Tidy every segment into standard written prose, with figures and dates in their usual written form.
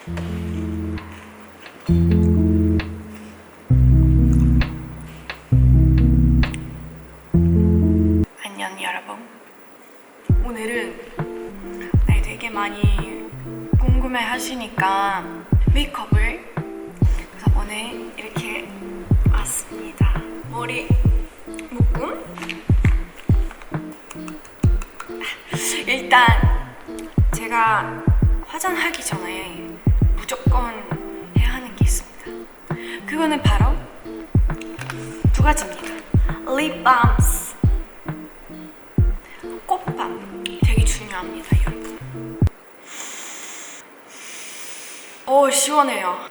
안녕 여러분. 오늘은 되게 많이 궁금해 하시니까 메이크업을 그래서 오늘 이렇게 왔습니다. 머리 묶음? 일단 제가 화장하기 전에 무조건 해야 하는 게 있습니다. 그거는 바로 두 가지입니다. 립밤스, 꽃밤 되게 중요합니다, 여러분. 오, 시원해요.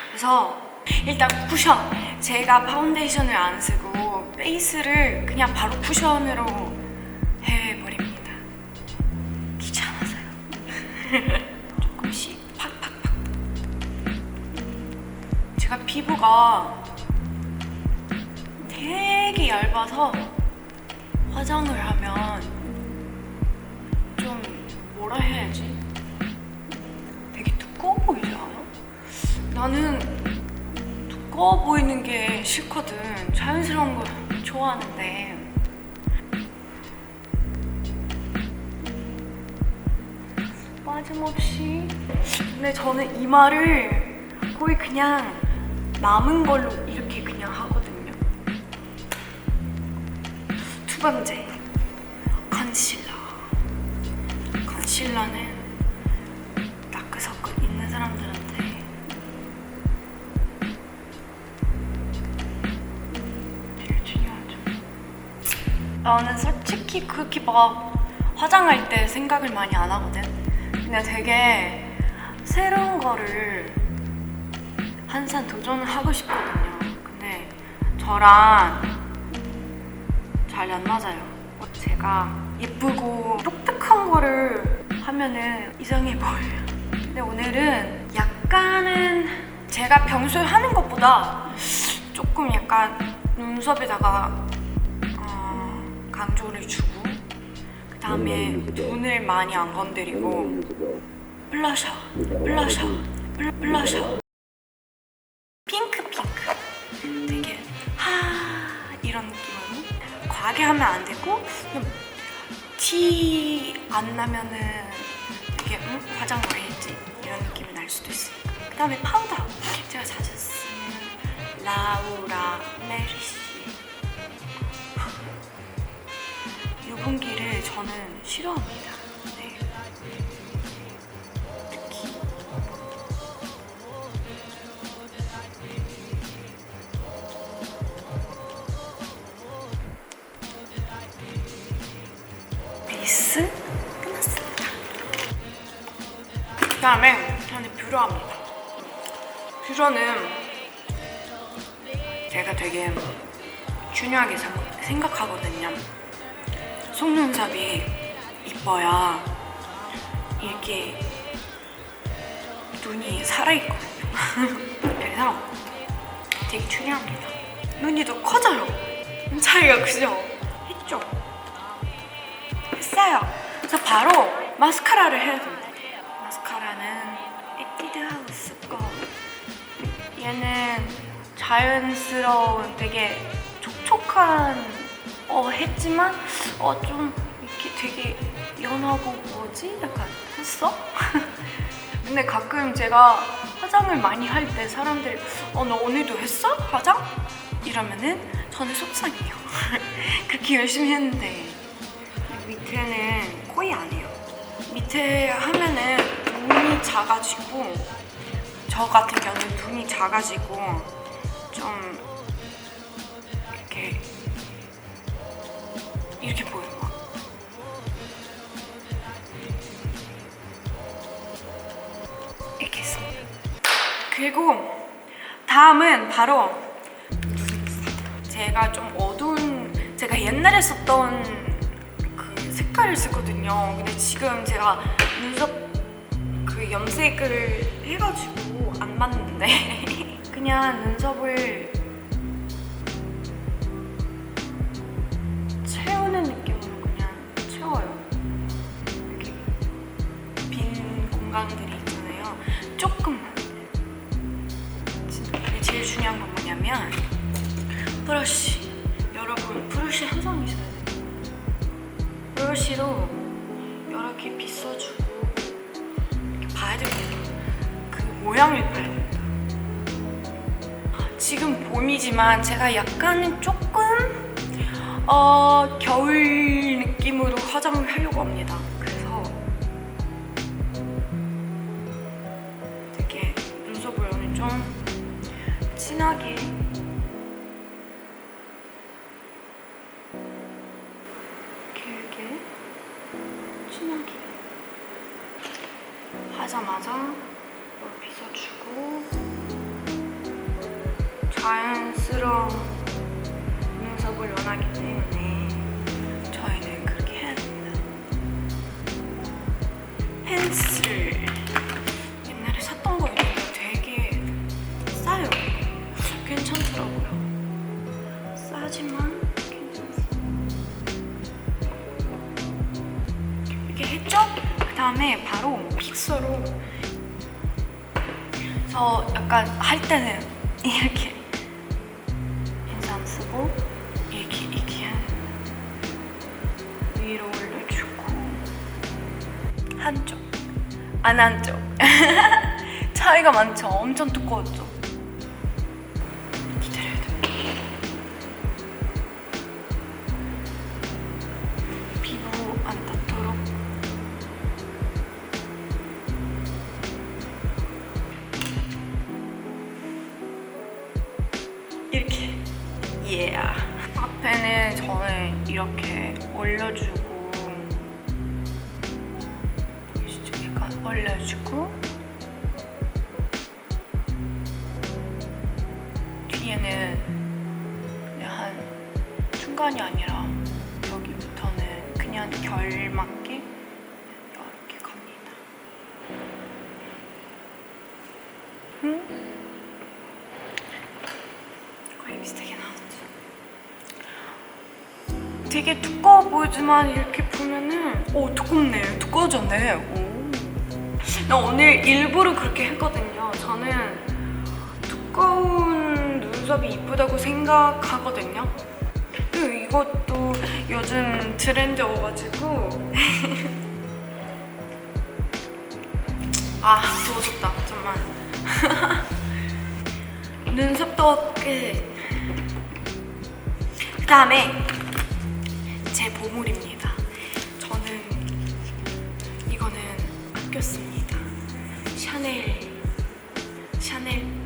그래서 일단 쿠션, 제가 파운데이션을 안 쓰고 베이스를 그냥 바로 쿠션으로 해버립니다. 귀찮아서요. 조금씩 팍팍팍. 제가 피부가 되게 얇아서 화장을 하면 좀 뭐라 해야지? 되게 두꺼워 보이지 않아? 나는 두꺼워 보이는 게 싫거든. 자연스러운 걸 좋아하는데 빠짐없이. 근데 저는 이마를 거의 그냥 남은 걸로 이렇게 그냥 하거든요. 두 번째, 컨실러. 컨실러는 다크서클 있는 사람들한테 되게 중요하죠. 나는 솔직히 그렇게 막 화장할 때 생각을 많이 안 하거든. 근데 되게 새로운 거를 항상 도전하고 싶거든요. 근데 저랑 잘 안 맞아요. 제가 예쁘고 똑똑한 거를 하면은 이상해 보여요. 근데 오늘은 약간은 제가 평소에 하는 것보다 조금 약간 눈썹에다가 강조를 주고 그 다음에 눈을 많이 안 건드리고 블러셔 핑크 되게 이런 느낌으로 과하게 하면 안 되고 티 안 나면은 되게 화장 오래 했지 이런 느낌이 날 수도 있으니까. 그 다음에 파우더, 제가 자주 쓰는 라우라 메리시 유분기를 저는 싫어합니다. 네. 특히 베이스 끝났습니다. 그 다음에 저는 뷰러합니다. 뷰러는 제가 되게 중요하게 생각하거든요. 속눈썹이 이뻐야 이렇게 눈이 살아있거든요. 그래서 되게 중요합니다. 눈이 더 커져요. 차이가 크죠? 했죠? 했어요. 그래서 바로 마스카라를 해야 됩니다. 마스카라는 에뛰드 하우스 거. 얘는 자연스러운 되게 촉촉한 했지만 좀 이렇게 되게 연하고 뭐지? 약간 했어? 근데 가끔 제가 화장을 많이 할 때 사람들이 너 오늘도 했어? 화장? 이러면은 저는 속상해요. 그렇게 열심히 했는데. 밑에는 거의 안 해요. 밑에 하면은 눈이 작아지고, 저 같은 경우는 눈이 작아지고 좀 이렇게 보여요. 이렇게 했습니다. 그리고 다음은 바로 제가 좀 어두운, 제가 옛날에 썼던 그 색깔을 쓰거든요. 근데 지금 제가 눈썹 그 염색을 해가지고 안 맞는데 그냥 눈썹을 채우는 느낌으로 그냥 채워요. 이렇게 빈 공간들이 있잖아요. 조금만. 진짜 이게 제일 중요한 건 뭐냐면 브러쉬. 여러분 브러쉬 항상 있어야 돼요. 브러쉬로 여러 개 빗어주고 이렇게 봐야 됩니다. 그 모양을 봐야 됩니다. 지금 봄이지만 제가 약간은 조금 겨울 느낌으로 화장을 하려고 합니다. 그래서 되게 눈썹을 오늘 좀 진하게 길게 진하게 하자마자 이걸 빗어주고 자연스러운 눈썹을 원하기 때문에 저희는 그렇게 해야 됩니다. 펜슬 옛날에 샀던 거 있는데 되게 싸요. 괜찮더라고요. 싸지만 괜찮습니다. 이렇게 했죠? 그 다음에 바로 픽서로 저 약간 할 때는 이렇게 인상 쓰고 이렇게 위로 올려주고 한쪽 안 한쪽 차이가 많죠? 엄청 두꺼웠죠? 기다려야 돼. 피부 안 닿도록 이렇게 앞에는 저는 이렇게 올려주고 약간 올려주고 뒤에는 그냥 한 중간이 아니라 여기부터는 그냥 결 맞게 이렇게 갑니다. 거의 비슷하게 나왔죠. 되게 두꺼워 보이지만 이렇게 보면은 두껍네. 두꺼워졌네. 나 오늘 일부러 그렇게 했거든요. 저는 두꺼운 눈썹이 이쁘다고 생각하거든요. 그리고 이것도 요즘 트렌드여가지고 더워졌다. 잠깐만. 눈썹도 끝. 그 다음에 제 보물입니다. 저는 이거는 아꼈습니다. 샤넬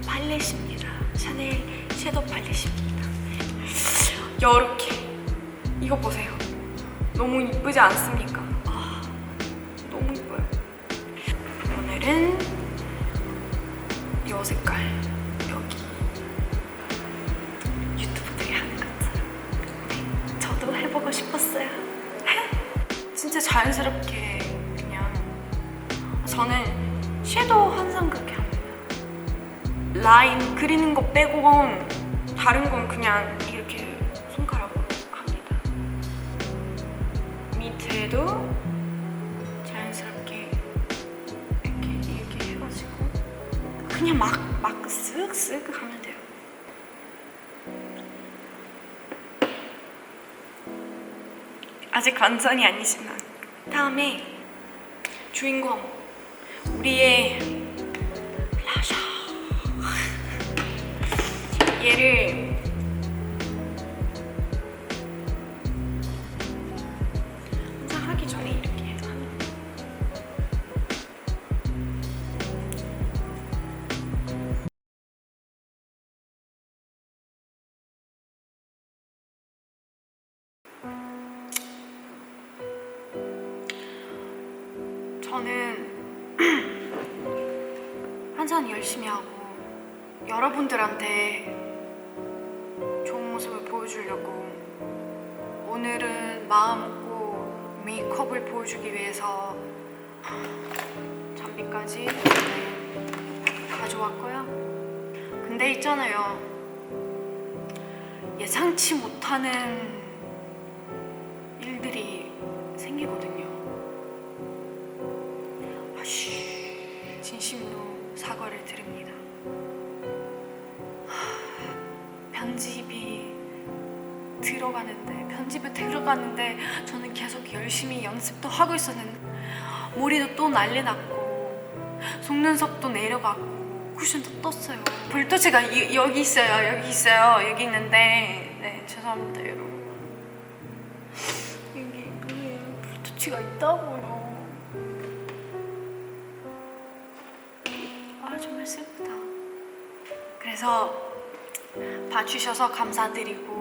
팔레트입니다. 샤넬 섀도우 팔레트입니다. 이렇게 이거 보세요. 너무 이쁘지 않습니까? 너무 이뻐요. 오늘은 이 색깔 여기 유튜브들이 하는 것처럼 저도 해보고 싶었어요. 진짜 자연스럽게 그냥 저는 섀도우 항상 그렇게 합니다. 라인 그리는 거 빼고는 다른 건 그냥 이렇게 손가락으로 합니다. 밑에도 자연스럽게 이렇게 해가지고 그냥 막 쓱쓱 하면 돼요. 아직 완전히 아니지만. 다음에 주인공 우리의 블러셔. 얘를 항상 하기 전에 이렇게 하면 저는 항상 열심히 하고 여러분들한테 좋은 모습을 보여주려고 오늘은 마음 먹고 메이크업을 보여주기 위해서 장비까지 가져왔고요. 근데 있잖아요, 예상치 못하는 일들이 생기거든요. 진심으로 사과 거를 들읍니다. 편집이 들어가는데 저는 계속 열심히 연습도 하고 있었는데 머리도 또 난리 났고 속눈썹도 내려갔고 쿠션도 떴어요. 볼터치가 여기 있어요. 여기 있는데 네, 죄송합니다 여러분. 여기 볼터치가 있다고요. 정말 슬프다. 그래서 봐주셔서 감사드리고